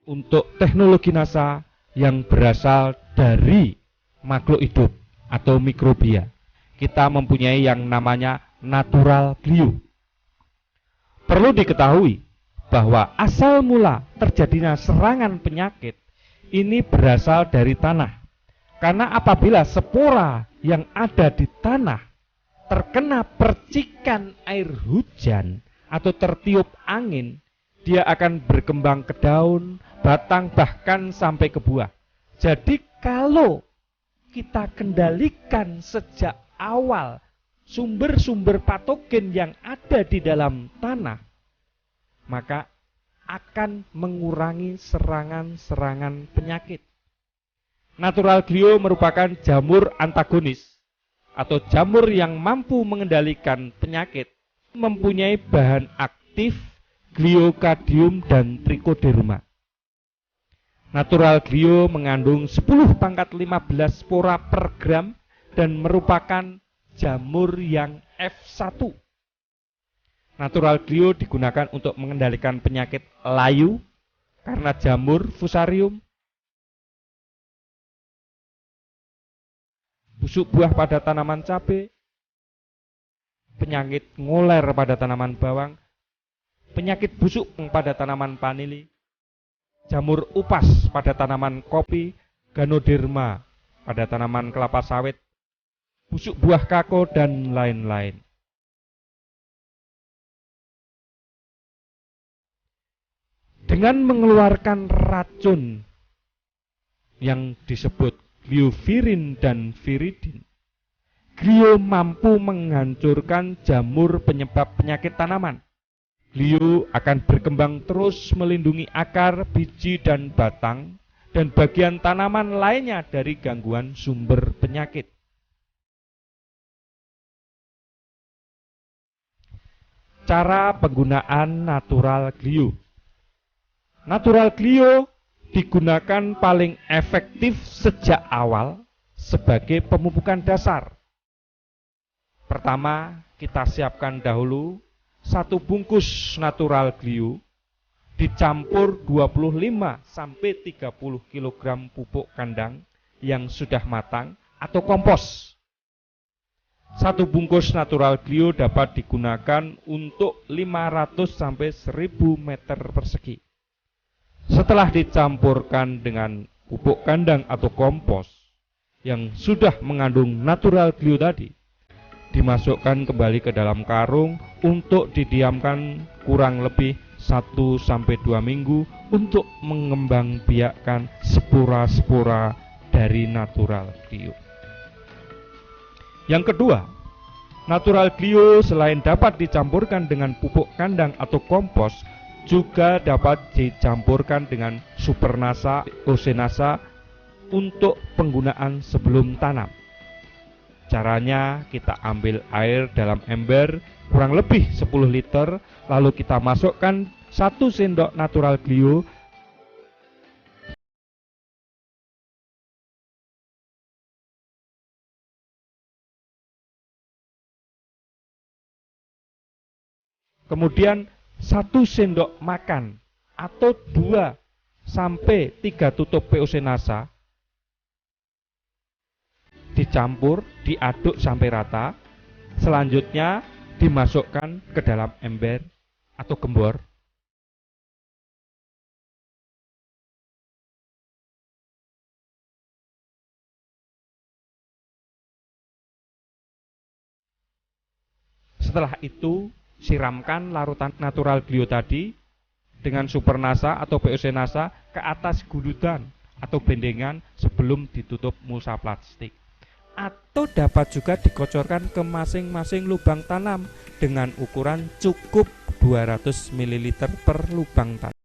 untuk teknologi NASA yang berasal dari makhluk hidup atau mikrobia. Kita mempunyai yang namanya natural glue. Perlu diketahui bahwa asal mula terjadinya serangan penyakit ini berasal dari tanah. Karena apabila spora yang ada di tanah terkena percikan air hujan atau tertiup angin, dia akan berkembang ke daun, batang, bahkan sampai ke buah. Jadi kalau kita kendalikan sejak awal sumber-sumber patogen yang ada di dalam tanah, maka akan mengurangi serangan-serangan penyakit. Natural glue merupakan jamur antagonis atau jamur yang mampu mengendalikan penyakit, mempunyai bahan aktif gliokadium dan trichoderma. Natural glue mengandung 10⁻15 spora per gram dan merupakan jamur yang F1. Natural glue digunakan untuk mengendalikan penyakit layu karena jamur fusarium, busuk buah pada tanaman cabai, penyakit ngoler pada tanaman bawang, penyakit busuk pada tanaman vanili, jamur upas pada tanaman kopi, ganoderma pada tanaman kelapa sawit, busuk buah kakao, dan lain-lain. Dengan mengeluarkan racun yang disebut gliovirin dan viridin, glio mampu menghancurkan jamur penyebab penyakit tanaman. Glio akan berkembang terus melindungi akar, biji, dan batang, dan bagian tanaman lainnya dari gangguan sumber penyakit. Cara penggunaan natural glue. Natural glue digunakan paling efektif sejak awal sebagai pemupukan dasar. Pertama, kita siapkan dahulu 1 bungkus natural glue dicampur 25–30 kg pupuk kandang yang sudah matang atau kompos. 1 bungkus natural glue dapat digunakan untuk 500–1000 meter persegi. Setelah dicampurkan dengan pupuk kandang atau kompos yang sudah mengandung natural glue tadi, dimasukkan kembali ke dalam karung untuk didiamkan kurang lebih 1–2 minggu untuk mengembangbiakkan spora-spora dari natural glue. Yang kedua, natural glue selain dapat dicampurkan dengan pupuk kandang atau kompos, juga dapat dicampurkan dengan supernasa, osenasa untuk penggunaan sebelum tanam. Caranya, kita ambil air dalam ember kurang lebih 10 liter, lalu kita masukkan 1 sendok natural glue kemudian 1 sendok makan atau 2–3 tutup POC NASA dicampur, diaduk sampai rata. Selanjutnya dimasukkan ke dalam ember atau gembor. Setelah itu, siramkan larutan natural glue tadi dengan supernasa atau POC NASA ke atas gundukan atau bendengan sebelum ditutup mulsa plastik. Atau dapat juga dikocorkan ke masing-masing lubang tanam dengan ukuran cukup 200 ml per lubang tanam.